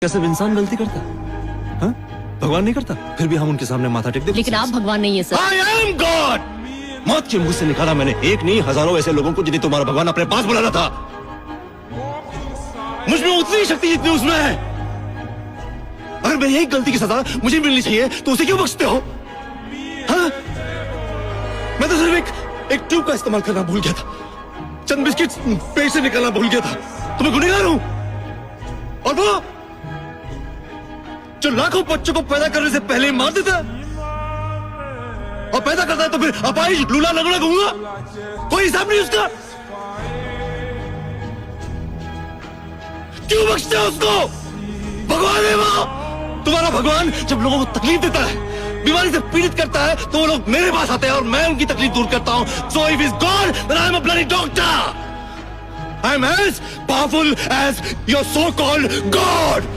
क्या सिर्फ इंसान गलती करता है? हाँ? भगवान नहीं करता? फिर भी हम उनके सामने माथा टेक देते। लेकिन आप भगवान नहीं है सर। I am God! मौत के मुंह से निकाला मैंने एक नहीं हजारों ऐसे लोगों को जिन्हें तुम्हारा भगवान अपने पास बुलाना था। मुझ में उतनी शक्ति जितनी उसमें है। अगर मेरी एक गलती की सजा मुझे मिलनी चाहिए तो उसे क्यों बख्शते हो? हाँ? मैं तो सिर्फ एक ट्यूब का इस्तेमाल करना भूल गया था। चंद बिस्किट पेट से निकालना भूल गया था। तो मैं गुनहगार हूं। और वो जो लाखों बच्चों को पैदा करने से पहले मार देता है और पैदा करता है तो फिर अपाहिज लूला लगड़ा घूंगा, कोई हिसाब नहीं उसका। क्यों बख्शते हो उसको? भगवान है वो। तुम्हारा भगवान जब लोगों को तकलीफ देता है, बीमारी से पीड़ित करता है, तो वो लोग मेरे पास आते हैं और मैं उनकी तकलीफ दूर करता हूं। So if he's God, then I'm a bloody doctor. I'm as powerful as your so-called God.